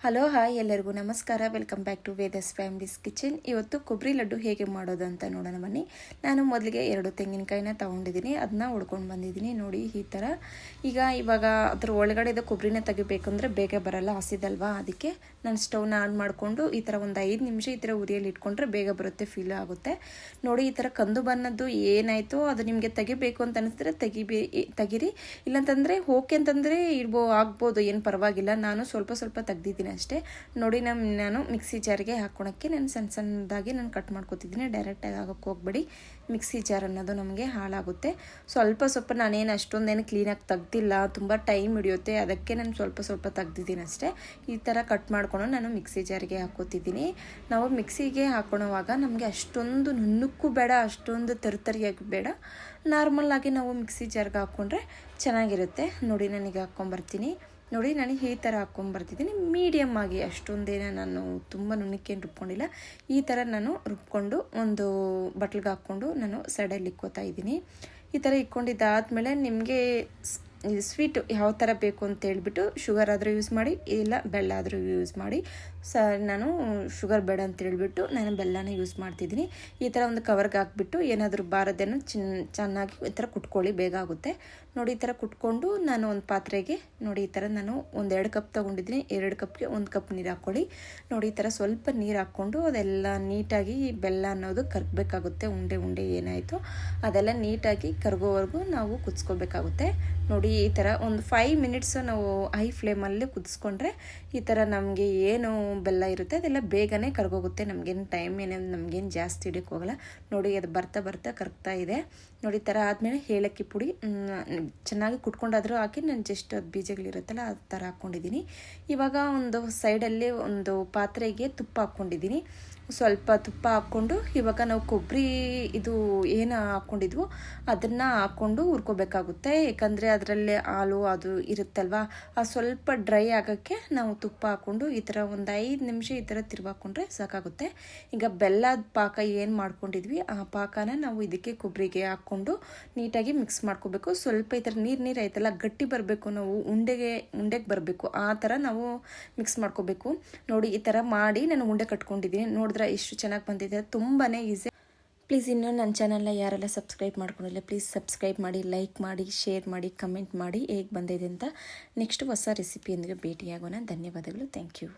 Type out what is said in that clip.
Hello hi ಎಲ್ಲರಿಗೂ ನಮಸ್ಕಾರ. Welcome back to Veda's families kitchen. ಇವತ್ತು ಕೊಬ್ಬರಿ ಲಡ್ಡು ಹೇಗೆ ಮಾಡೋದು ಅಂತ ನೋಡೋಣ ಬನ್ನಿ. ನಾನು ಮೊದಲಿಗೆ 2 ತೆಂಗಿನಕಾಯಿನ ತೊಗೊಂಡಿದ್ದೀನಿ, ಅದನ್ನ ಹೊಡ್ಕೊಂಡು ಬಂದಿದ್ದೀನಿ. ನೋಡಿ ಈ ಥರ. ಇವಾಗ ಅದ್ರ ಒಳಗಡೆದ ಕೊಬ್ಬರಿನ ತೆಗಿಬೇಕಂದ್ರೆ ಬೇಗ ಬರಲ್ಲ, ಹಸಿದಲ್ವಾ. ಅದಕ್ಕೆ ನಾನು ಸ್ಟವ್ನ ಆನ್ ಮಾಡಿಕೊಂಡು ಈ ಥರ ಒಂದು 5 ನಿಮಿಷ ಈ ಥರ ಉರಿಯಲ್ಲಿ ಇಟ್ಕೊಂಡ್ರೆ ಬೇಗ ಬರುತ್ತೆ, ಫೀಲ್ ಆಗುತ್ತೆ. ನೋಡಿ ಈ ಥರ ಕಂದು ಬಣ್ಣದ್ದು ಏನಾಯಿತು ಅದು ನಿಮಗೆ ತೆಗಿಬೇಕು ಅಂತ ಅನಿಸಿದ್ರೆ ತೆಗೀರಿ. ಇಲ್ಲಂತಂದರೆ ಓಕೆ ಅಂತಂದರೆ ಆಗ್ಬೋದು, ಏನು ಪರವಾಗಿಲ್ಲ. ನಾನು ಸ್ವಲ್ಪ ತೆಗ್ದಿದ್ದೀನಿ ಅಷ್ಟೇ. ನೋಡಿ ನಾನು ಮಿಕ್ಸಿ ಜಾರಿಗೆ ಹಾಕ್ಕೊಳಕ್ಕೆ ನಾನು ಸಣ್ಣದಾಗಿ ನಾನು ಕಟ್ ಮಾಡ್ಕೊತಿದ್ದೀನಿ. ಡೈರೆಕ್ಟಾಗಿ ಹಾಕೋಕ್ಕೆ ಹೋಗ್ಬೇಡಿ, ಮಿಕ್ಸಿ ಜಾರ್ ಅನ್ನೋದು ನಮಗೆ ಹಾಳಾಗುತ್ತೆ. ಸ್ವಲ್ಪ ನಾನೇನು ಅಷ್ಟೊಂದೇನು ಕ್ಲೀನಾಗಿ ತೆಗ್ದಿಲ್ಲ, ತುಂಬ ಟೈಮ್ ಹಿಡಿಯುತ್ತೆ. ಅದಕ್ಕೆ ನಾನು ಸ್ವಲ್ಪ ತೆಗ್ದಿದ್ದೀನಿ ಅಷ್ಟೇ. ಈ ಥರ ಕಟ್ ಮಾಡ್ಕೊಂಡು ನಾನು ಮಿಕ್ಸಿ ಜಾರಿಗೆ ಹಾಕೋತಿದ್ದೀನಿ. ನಾವು ಮಿಕ್ಸಿಗೆ ಹಾಕೊಳ್ಳೋವಾಗ ನಮಗೆ ಅಷ್ಟೊಂದು ನುಣ್ಣಕ್ಕೂ ಬೇಡ, ಅಷ್ಟೊಂದು ತರಿಯಾಗಿ ಬೇಡ, ನಾರ್ಮಲ್ಲಾಗಿ ನಾವು ಮಿಕ್ಸಿ ಜಾರ್ಗೆ ಹಾಕ್ಕೊಂಡ್ರೆ ಚೆನ್ನಾಗಿರುತ್ತೆ. ನೋಡಿ ನಾನೀಗ ಹಾಕ್ಕೊಂಬರ್ತೀನಿ. ನೋಡಿ ನಾನು ಈ ಥರ ಹಾಕ್ಕೊಂಬರ್ತಿದ್ದೀನಿ, ಮೀಡಿಯಮ್ ಆಗಿ. ಅಷ್ಟೊಂದೇನ ನಾನು ತುಂಬ ನುಣ್ಣಕ್ಕೇನು ರುಬ್ಕೊಂಡಿಲ್ಲ. ಈ ಥರ ನಾನು ರುಬ್ಕೊಂಡು ಒಂದು ಬಟ್ಲಿಗೆ ಹಾಕ್ಕೊಂಡು ನಾನು ಸೈಡಲ್ಲಿ ಇಕ್ಕೋತಾ ಇದ್ದೀನಿ. ಈ ಥರ ಇಕ್ಕೊಂಡಿದ್ದಾದಮೇಲೆ ನಿಮಗೆ ಸ್ವೀಟು ಯಾವ ಥರ ಬೇಕು ಅಂತ ಹೇಳ್ಬಿಟ್ಟು ಶುಗರ್ ಆದರೂ ಯೂಸ್ ಮಾಡಿ, ಇಲ್ಲ ಬೆಲ್ಲ ಆದರೂ ಯೂಸ್ ಮಾಡಿ. ನಾನು ಶುಗರ್ ಬೇಡ ಅಂತ ಹೇಳ್ಬಿಟ್ಟು ನಾನು ಬೆಲ್ಲನ ಯೂಸ್ ಮಾಡ್ತಿದ್ದೀನಿ. ಈ ಥರ ಒಂದು ಕವರ್ಗೆ ಹಾಕ್ಬಿಟ್ಟು ಏನಾದರೂ ಬಾರದೇನೋ ಚೆನ್ನಾಗಿ ಈ ಥರ ಕುಟ್ಕೊಳ್ಳಿ, ಬೇಗ ಆಗುತ್ತೆ. ನೋಡಿ ಈ ಥರ ಕುಟ್ಕೊಂಡು ನಾನು ಒಂದು ಪಾತ್ರೆಗೆ ನೋಡಿ ಈ ಥರ ನಾನು 2 ಕಪ್ ತೊಗೊಂಡಿದ್ದೀನಿ. 2 ಕಪ್ಗೆ 1 ಕಪ್ ನೀರು ಹಾಕ್ಕೊಳ್ಳಿ. ನೋಡಿ ಈ ಥರ ಸ್ವಲ್ಪ ನೀರು ಹಾಕ್ಕೊಂಡು ಅದೆಲ್ಲ ನೀಟಾಗಿ ಬೆಲ್ಲ ಅನ್ನೋದು ಕರಗಬೇಕಾಗುತ್ತೆ. ಉಂಡೆ ಏನಾಯಿತು ಅದೆಲ್ಲ ನೀಟಾಗಿ ಕರಗೋವರೆಗೂ ನಾವು ಕುದಿಸ್ಕೋಬೇಕಾಗುತ್ತೆ. ನೋಡಿ ಈ ಥರ ಒಂದು 5 ಮಿನಿಟ್ಸು ನಾವು ಹೈ ಫ್ಲೇಮಲ್ಲಿ ಕುದಿಸ್ಕೊಂಡ್ರೆ ಈ ಥರ ನಮಗೆ ಏನು ಬೆಲ್ಲ ಇರುತ್ತೆ ಅದೆಲ್ಲ ಬೇಗನೆ ಕರಗೋಗುತ್ತೆ. ನಮಗೇನು ಟೈಮ್ ನಮಗೇನು ಜಾಸ್ತಿ ಹಿಡಿಯೋಕ್ಕೆ ಹೋಗಲ್ಲ. ನೋಡಿ ಅದು ಬರ್ತಾ ಕರಗ್ತಾ ಇದೆ. ನೋಡಿ ಈ ಥರ ಆದಮೇಲೆ ಏಲಕ್ಕಿ ಪುಡಿ ಚೆನ್ನಾಗಿ ಕುಟ್ಕೊಂಡಾದರೂ ಹಾಕಿ ನಾನು ಜಸ್ಟ್ ಅದು ಬೀಜಗಳಿರುತ್ತಲ್ಲ ಆ ಥರ ಹಾಕ್ಕೊಂಡಿದ್ದೀನಿ. ಇವಾಗ ಒಂದು ಸೈಡಲ್ಲಿ ಒಂದು ಪಾತ್ರೆಗೆ ತುಪ್ಪ ಹಾಕ್ಕೊಂಡಿದ್ದೀನಿ. ಸ್ವಲ್ಪ ತುಪ್ಪ ಹಾಕ್ಕೊಂಡು ಇವಾಗ ನಾವು ಕೊಬ್ಬರಿ ಇದು ಏನು ಹಾಕ್ಕೊಂಡಿದ್ವೋ ಅದನ್ನು ಹಾಕ್ಕೊಂಡು ಹುರ್ಕೋಬೇಕಾಗುತ್ತೆ. ಯಾಕಂದರೆ ಅದರಲ್ಲೇ ಹಾಲು ಅದು ಇರುತ್ತಲ್ವ, ಆ ಸ್ವಲ್ಪ ಡ್ರೈ ಆಗೋಕ್ಕೆ ನಾವು ತುಪ್ಪ ಹಾಕ್ಕೊಂಡು ಈ ಥರ ಒಂದು 5 ನಿಮಿಷ ಈ ಥರ ತಿರುವಾಕೊಂಡ್ರೆ ಸಾಕಾಗುತ್ತೆ. ಈಗ ಬೆಲ್ಲದ ಪಾಕ ಏನು ಮಾಡ್ಕೊಂಡಿದ್ವಿ ಆ ಪಾಕನ ನಾವು ಇದಕ್ಕೆ ಕೊಬ್ಬರಿಗೆ ಹಾಕ್ಕೊಂಡು ನೀಟಾಗಿ ಮಿಕ್ಸ್ ಮಾಡ್ಕೋಬೇಕು. ಸ್ವಲ್ಪ ಈ ಥರ ನೀರು ಆಯ್ತಲ್ಲ, ಗಟ್ಟಿ ಬರಬೇಕು, ನಾವು ಉಂಡೆಗೆ ಬರಬೇಕು, ಆ ಥರ ನಾವು ಮಿಕ್ಸ್ ಮಾಡ್ಕೋಬೇಕು. ನೋಡಿ ಈ ಥರ ಮಾಡಿ ನಾನು ಉಂಡೆ ಕಟ್ಕೊಂಡಿದ್ದೀನಿ. ನೋಡಿದ್ರೆ ಎಷ್ಟು ಚೆನ್ನಾಗಿ ಬಂದಿದೆ, ತುಂಬಾ ಈಸಿ. ಪ್ಲೀಸ್ ಇನ್ನೂ ನನ್ನ ಚಾನಲ್ನ ಯಾರೆಲ್ಲ ಸಬ್ಸ್ಕ್ರೈಬ್ ಮಾಡ್ಕೊಂಡಿಲ್ಲ ಪ್ಲೀಸ್ ಸಬ್ಸ್ಕ್ರೈಬ್ ಮಾಡಿ, ಲೈಕ್ ಮಾಡಿ, ಶೇರ್ ಮಾಡಿ, ಕಮೆಂಟ್ ಮಾಡಿ ಹೇಗೆ ಬಂದಿದೆ ಅಂತ. ನೆಕ್ಸ್ಟ್ ಹೊಸ ರೆಸಿಪಿಯೊಂದಿಗೆ ಭೇಟಿಯಾಗೋಣ. ಧನ್ಯವಾದಗಳು. Thank you.